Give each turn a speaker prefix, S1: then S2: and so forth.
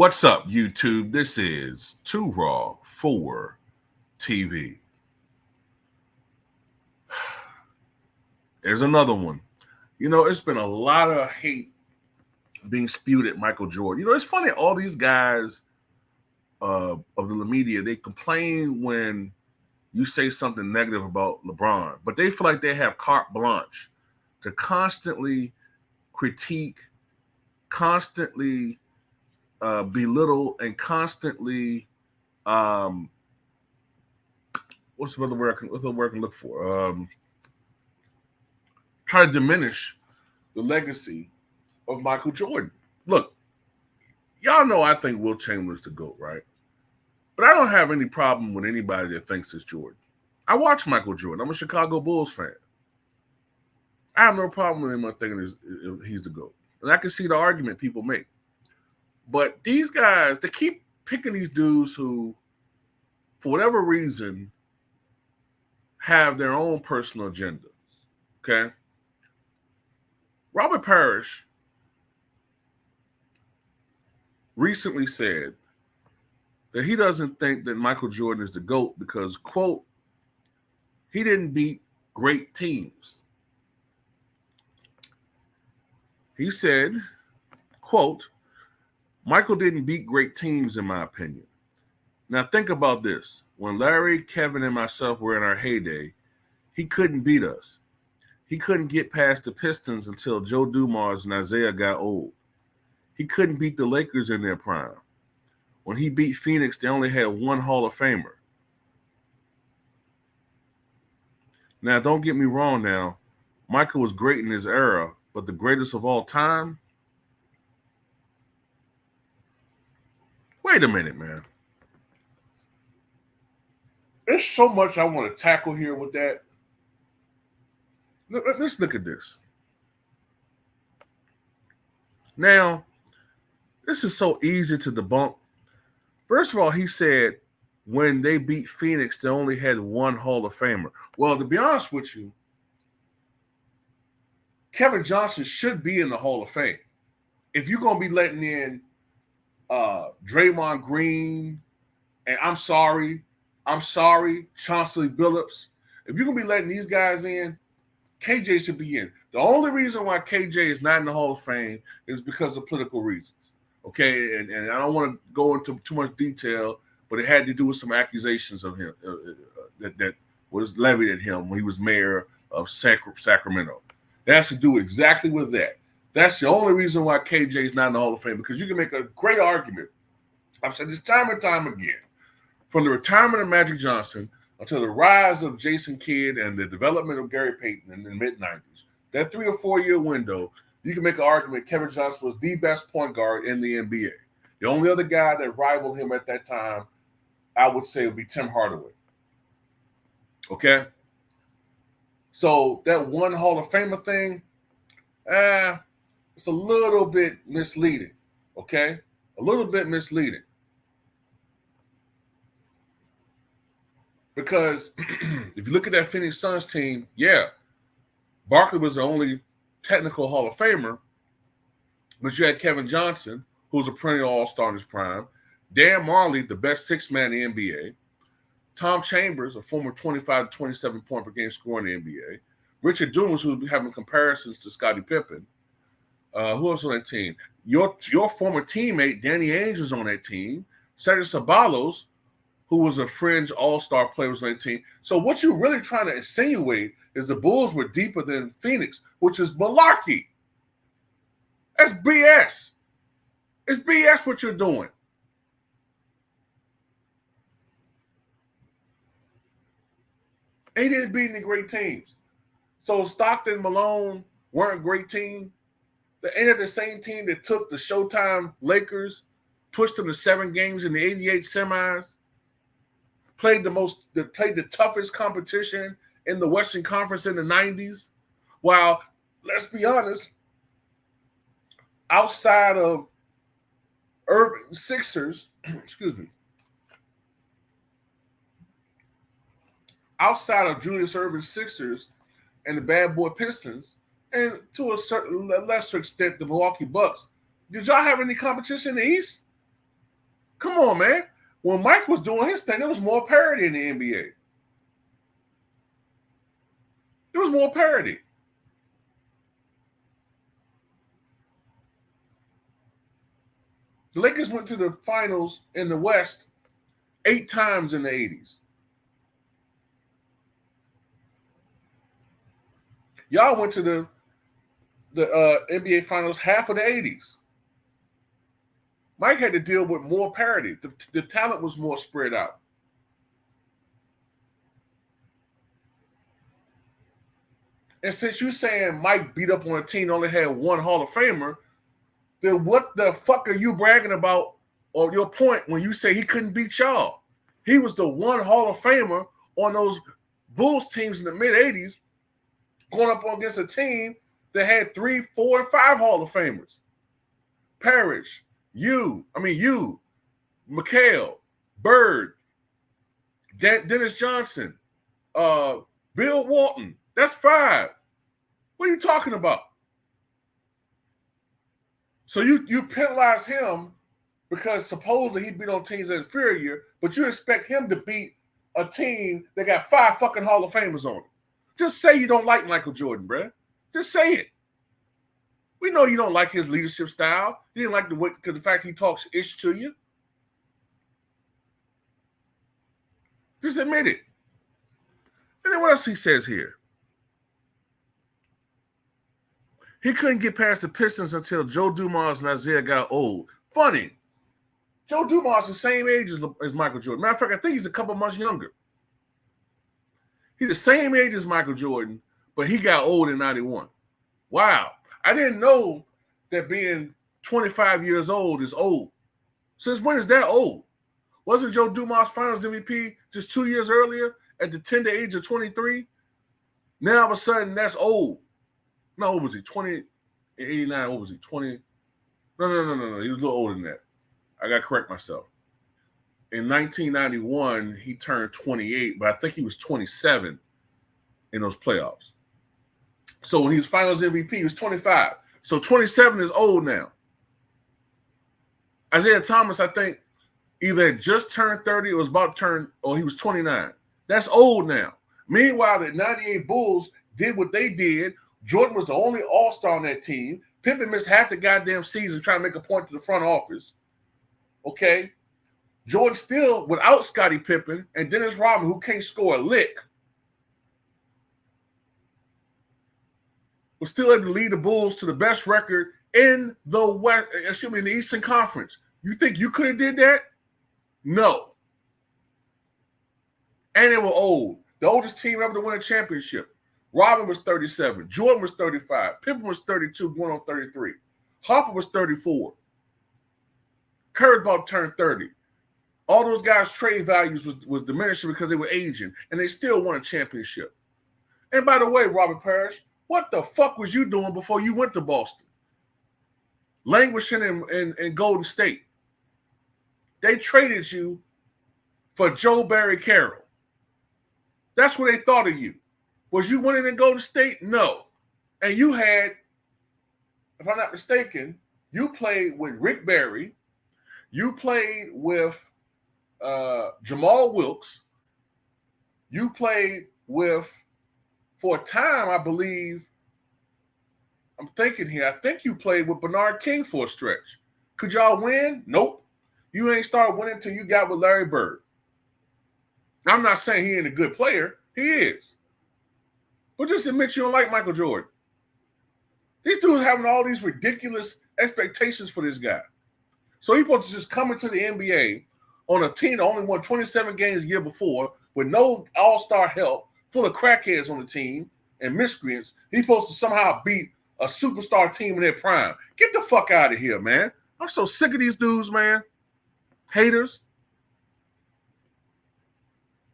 S1: What's up, YouTube? This is Too Raw for TV. There's another one. It's been a lot of hate being spewed at Michael Jordan. It's funny, all these guys of the media, they complain when you say something negative about LeBron, but they feel like they have carte blanche to constantly critique, constantly belittle, and constantly what's the other word I can look for? Try to diminish the legacy of Michael Jordan. Look, y'all know I think Will Chamberlain's the GOAT, right? But I don't have any problem with anybody that thinks it's Jordan. I watch Michael Jordan. I'm a Chicago Bulls fan. I have no problem with anyone thinking he's the GOAT. And I can see the argument people make. But these guys, they keep picking these dudes who, for whatever reason, have their own personal agendas. Okay? Robert Parish recently said that he doesn't think that Michael Jordan is the GOAT because, quote, he didn't beat great teams. He said, quote, Michael didn't beat great teams, in my opinion. Now, think about this. When Larry, Kevin, and myself were in our heyday, he couldn't beat us. He couldn't get past the Pistons until Joe Dumars and Isaiah got old. He couldn't beat the Lakers in their prime. When he beat Phoenix, they only had one Hall of Famer. Now, don't get me wrong now. Michael was great in his era, but the greatest of all time? Wait a minute, man. There's so much I want to tackle here with that. Let's look at this. Now, this is so easy to debunk. First of all, he said when they beat Phoenix, they only had one Hall of Famer. Well, to be honest with you, Kevin Johnson should be in the Hall of Fame. If you're going to be letting in Draymond Green, and I'm sorry, Chauncey Billups, if you're going to be letting these guys in, KJ should be in. The only reason why KJ is not in the Hall of Fame is because of political reasons. Okay, and I don't want to go into too much detail, but it had to do with some accusations of him that was levied at him when he was mayor of Sacramento. That has to do exactly with that. That's the only reason why KJ is not in the Hall of Fame, because you can make a great argument. I've said this time and time again. From the retirement of Magic Johnson until the rise of Jason Kidd and the development of Gary Payton in the mid-'90s, that 3 or 4 year window, you can make an argument Kevin Johnson was the best point guard in the NBA. The only other guy that rivaled him at that time, I would say, would be Tim Hardaway. Okay? So that one Hall of Famer thing, it's a little bit misleading. Okay? A little bit misleading. Because if you look at that Phoenix Suns team, yeah, Barkley was the only technical Hall of Famer, but you had Kevin Johnson, who was a perennial all-star in his prime, Dan Marley, the best sixth man in the NBA, Tom Chambers, a former 25 to 27 point per game scorer in the NBA, Richard Dumas, who was having comparisons to Scottie Pippen. Who else on that team? Your former teammate, Danny Ainge, was on that team. Sergio Ceballos, who was a fringe all-star player, was on that team. So what you're really trying to insinuate is the Bulls were deeper than Phoenix, which is malarkey. That's BS. It's BS what you're doing. They didn't beat any great teams. So Stockton, Malone weren't a great team. They ended the same team that took the Showtime Lakers, pushed them to 7 games in the 88 semis, played the toughest competition in the Western Conference in the 90s. While, let's be honest, outside of Irving Sixers, outside of Julius Irving Sixers and the Bad Boy Pistons, and to a certain lesser extent the Milwaukee Bucks, did y'all have any competition in the East? Come on, man. When Mike was doing his thing, there was more parity in the NBA. There was more parity. The Lakers went to the finals in the West 8 times in the 80s. Y'all went to the NBA finals half of the 80s. Mike had to deal with more parity. The talent was more spread out. And since you're saying Mike beat up on a team that only had one Hall of Famer, then what the fuck are you bragging about or your point when you say he couldn't beat y'all? He was the one Hall of Famer on those Bulls teams in the mid-'80s going up against a team that had 3, 4, and 5 Hall of Famers. Parish, McHale, Bird, Dennis Johnson, Bill Walton. That's 5. What are you talking about? So you penalize him because supposedly he beat on teams that are inferior, but you expect him to beat a team that got 5 fucking Hall of Famers on it. Just say you don't like Michael Jordan, bruh. Just say it. We know you don't like his leadership style. You didn't like the fact he talks ish to you. Just admit it. And then what else he says here? He couldn't get past the Pistons until Joe Dumars and Isaiah got old. Funny. Joe Dumars is the same age as Michael Jordan. Matter of fact, I think he's a couple months younger. He's the same age as Michael Jordan, but he got old in 91. Wow. I didn't know that being 25 years old is old. Since when is that old? Wasn't Joe Dumars Finals MVP just 2 years earlier at the tender age of 23? Now all of a sudden that's old. No, what was he? 20, 89, what was he? 20? No. He was a little older than that. I got to correct myself. In 1991, he turned 28, but I think he was 27 in those playoffs. So when he was Finals MVP, he was 25. So 27 is old now. Isaiah Thomas, I think, either had just turned 30 or was about to turn, or he was 29. That's old now. Meanwhile, the 98 Bulls did what they did. Jordan was the only all-star on that team. Pippen missed half the goddamn season trying to make a point to the front office. Okay? Jordan still, without Scottie Pippen and Dennis Rodman, who can't score a lick, was still able to lead the Bulls to the best record in the Eastern Conference. You think you could have did that? No. And they were old. The oldest team ever to win a championship. Rodman was 37. Jordan was 35. Pippen was 32, going on 33. Harper was 34. Curry about to turn 30. All those guys' trade values was diminishing because they were aging, and they still won a championship. And by the way, Robert Parish, what the fuck was you doing before you went to Boston? Languishing in Golden State. They traded you for Joe Barry Carroll. That's what they thought of you. Was you winning in Golden State? No. And you had, if I'm not mistaken, you played with Rick Barry. You played with Jamal Wilkes. You played with, for a time, I believe, I'm thinking here, I think you played with Bernard King for a stretch. Could y'all win? Nope. You ain't started winning until you got with Larry Bird. I'm not saying he ain't a good player. He is. But just admit you don't like Michael Jordan. These dudes having all these ridiculous expectations for this guy. So he's supposed to just come into the NBA on a team that only won 27 games the year before with no all-star help, full of crackheads on the team and miscreants. He's supposed to somehow beat a superstar team in their prime. Get the fuck out of here, man. I'm so sick of these dudes, man. Haters.